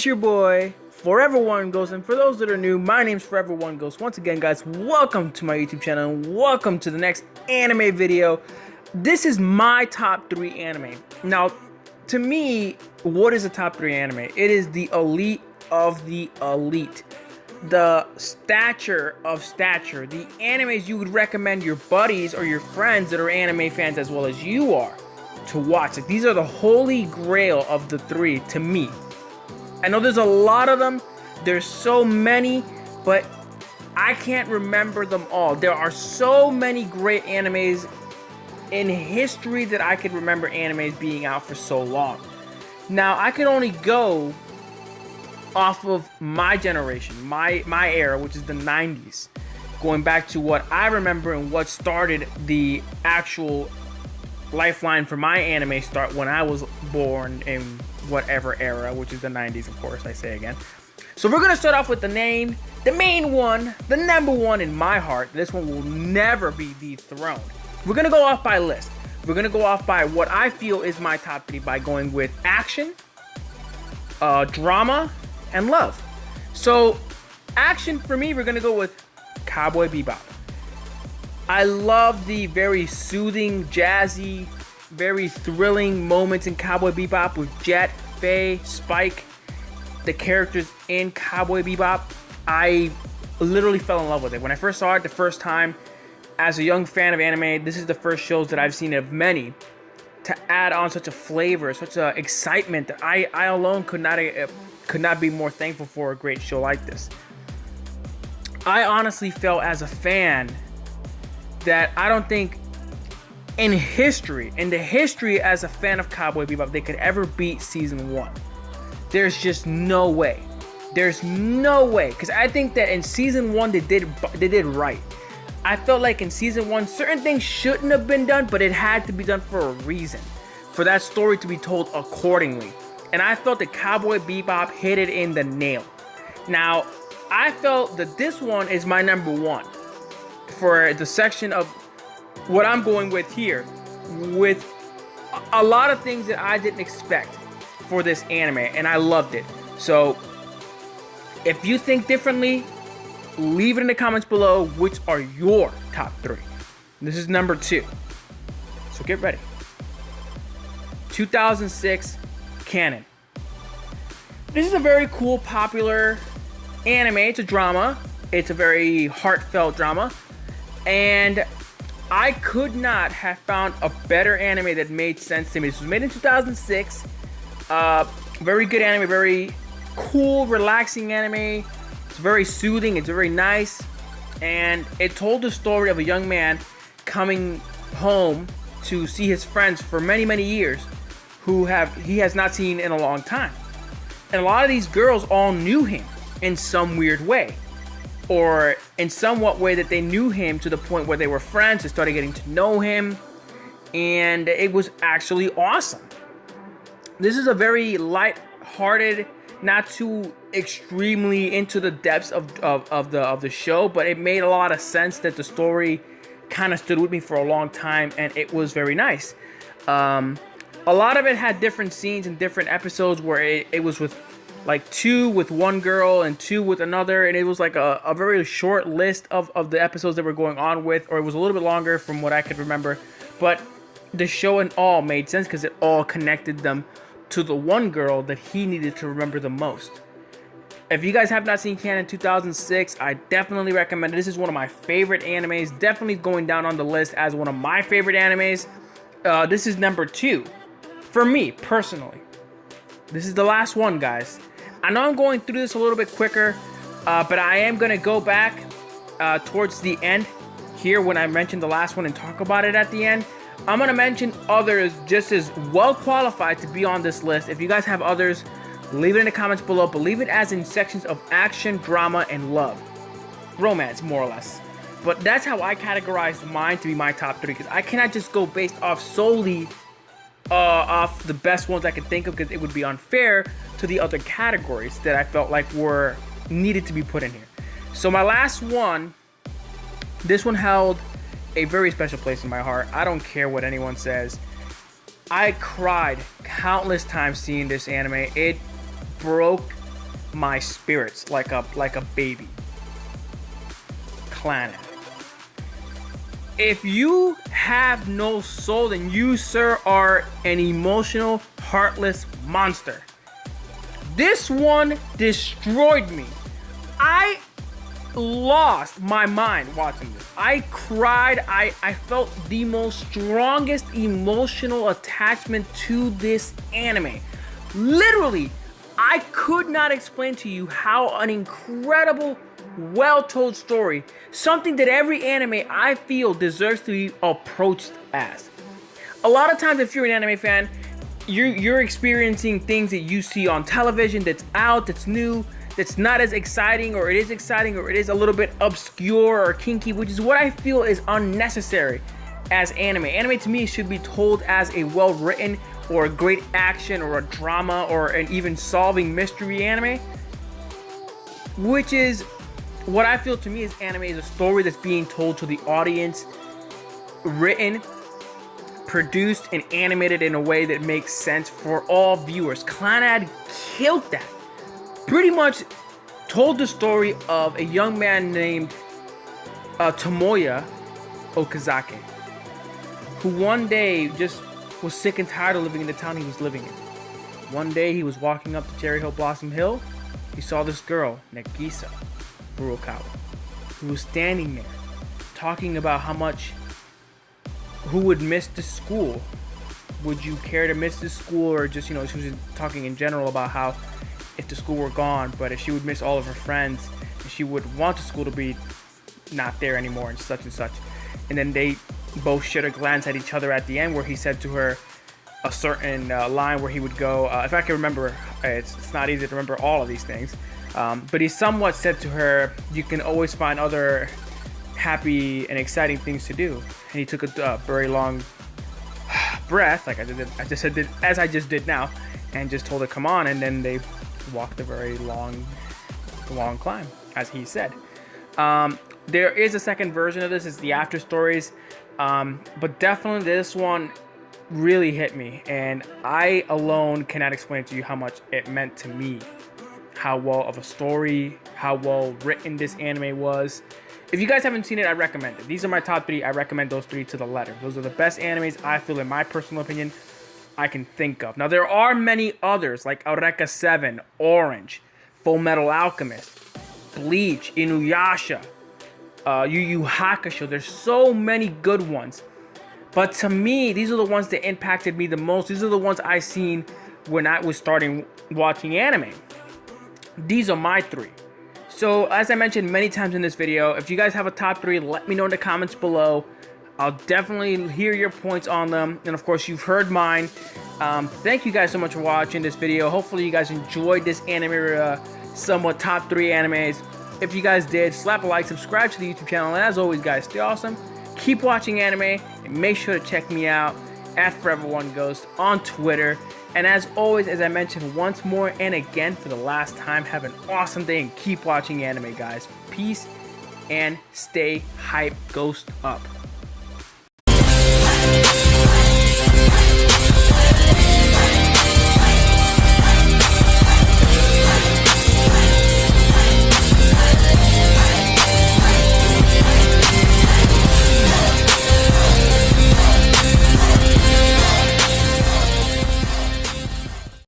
It's your boy, Forever One Ghost, and for those that are new, my name's Forever One Ghost. Once again, guys, welcome to my YouTube channel, and welcome to the next anime video. This is my top 3 anime. Now, to me, what is a top 3 anime? It is the elite of the elite. The stature of stature. The animes you would recommend your buddies or your friends that are anime fans as well as you are to watch. Like, these are the holy grail of the 3 to me. I know there's a lot of them. There's so many, but I can't remember them all. There are so many great animes in history that I could remember animes being out for so long. Now, I can only go off of my generation, my era, which is the 90s, going back to what I remember and what started the actual lifeline for my anime start when I was born in whatever era, which is the 90s, of course, I say again. So we're gonna start off with the main one, the number one in my heart. This one will never be dethroned. We're gonna go off by list. We're gonna go off by what I feel is my top 3 by going with action, drama, and love. So action for me, we're gonna go with Cowboy Bebop. I love the very soothing, jazzy, very thrilling moments in Cowboy Bebop with Jet, Faye, Spike, the characters in Cowboy Bebop. I literally fell in love with it. When I first saw it the first time, as a young fan of anime, this is the first shows that I've seen of many to add on such a flavor, such a excitement that I alone could not be more thankful for a great show like this. I honestly felt as a fan that I don't think in the history as a fan of Cowboy Bebop, they could ever beat season 1. There's just no way. There's no way. Because I think that in season 1, they did right. I felt like in season 1, certain things shouldn't have been done, but it had to be done for a reason. For that story to be told accordingly. And I felt that Cowboy Bebop hit it in the nail. Now, I felt that this one is my number 1. For the section of what I'm going with here, with a lot of things that I didn't expect for this anime, and I loved it. So if you think differently, leave it in the comments below. Which are your top 3? This is number 2, so get ready. 2006 Kanon. This is a very cool, popular anime. It's a drama. It's a very heartfelt drama. And I could not have found a better anime that made sense to me. This was made in 2006. Very good anime, very cool, relaxing anime. It's very soothing, it's very nice. And it told the story of a young man coming home to see his friends for many, many years who he has not seen in a long time. And a lot of these girls all knew him in some weird way. Or in somewhat way that they knew him to the point where they were friends and started getting to know him. And it was actually awesome. This is a very light-hearted, not too extremely into the depths of the show, but it made a lot of sense that the story kind of stood with me for a long time, and it was very nice. A lot of it had different scenes and different episodes where it was with like 2 with one girl and 2 with another, and it was like a very short list of the episodes that were going on with, or it was a little bit longer from what I could remember, but the show in all made sense because it all connected them to the one girl that he needed to remember the most. If you guys have not seen Kanon 2006, I definitely recommend it. This is one of my favorite animes, definitely going down on the list as one of my favorite animes. This is number 2 for me personally. This is the last one, guys. I know I'm going through this a little bit quicker, but I am going to go back towards the end here when I mention the last one and talk about it at the end. I'm going to mention others just as well qualified to be on this list. If you guys have others, leave it in the comments below, but leave it as in sections of action, drama, and love. Romance, more or less. But that's how I categorize mine to be my top 3, because I cannot just go based off solely off the best ones I could think of, because it would be unfair to the other categories that I felt like were needed to be put in here. So my last one, this one held a very special place in my heart. I don't care what anyone says. I cried countless times seeing this anime. It broke my spirits like a baby. Clannad. If you have no soul, then you, sir, are an emotional, heartless monster. This one destroyed me. I lost my mind watching this. I cried. I felt the most strongest emotional attachment to this anime. Literally, I could not explain to you how an incredible, well-told story, something that every anime I feel deserves to be approached as. A lot of times, if you're an anime fan, you're experiencing things that you see on television that's out, that's new, that's not as exciting, or it is exciting, or it is a little bit obscure or kinky, which is what I feel is unnecessary as anime. Anime to me should be told as a well-written or a great action or a drama or an even solving mystery anime, which is what I feel to me is anime is a story that's being told to the audience, written, produced, and animated in a way that makes sense for all viewers. Clannad killed that. Pretty much told the story of a young man named Tomoya Okazaki, who one day just was sick and tired of living in the town he was living in. One day he was walking up to Cherry Hill Blossom Hill. He saw this girl, Nagisa Furukawa, who was standing there talking about who would miss the school. Would you care to miss this school? Or just, she was talking in general about how if the school were gone, but if she would miss all of her friends, and she would want the school to be not there anymore and such and such. And then they both shared a glance at each other at the end where he said to her a certain line where he would go, if I can remember, it's not easy to remember all of these things, but he somewhat said to her, you can always find other happy and exciting things to do. And he took a very long breath, like I just did now, and just told her, come on, and then they walked a very long climb, as he said. There is a second version of this, it's the after stories, but definitely this one really hit me, and I alone cannot explain to you how much it meant to me, how well of a story, how well written this anime was. If you guys haven't seen it, I recommend it. These are my top 3. I recommend those 3 to the letter. Those are the best animes I feel, in my personal opinion, I can think of. Now, there are many others like Eureka 7, Orange, Full Metal Alchemist, Bleach, Inuyasha, Yu Yu Hakusho. There's so many good ones. But to me, these are the ones that impacted me the most. These are the ones I seen when I was starting watching anime. These are my 3. So, as I mentioned many times in this video, if you guys have a top 3, let me know in the comments below. I'll definitely hear your points on them. And of course, you've heard mine. Thank you guys so much for watching this video. Hopefully you guys enjoyed this anime, somewhat top 3 animes. If you guys did, slap a like, subscribe to the YouTube channel. And as always, guys, stay awesome. Keep watching anime. And make sure to check me out at Forever One Ghost on Twitter. And as always, as I mentioned once more and again for the last time, have an awesome day and keep watching anime, guys. Peace and stay hype. Ghost up.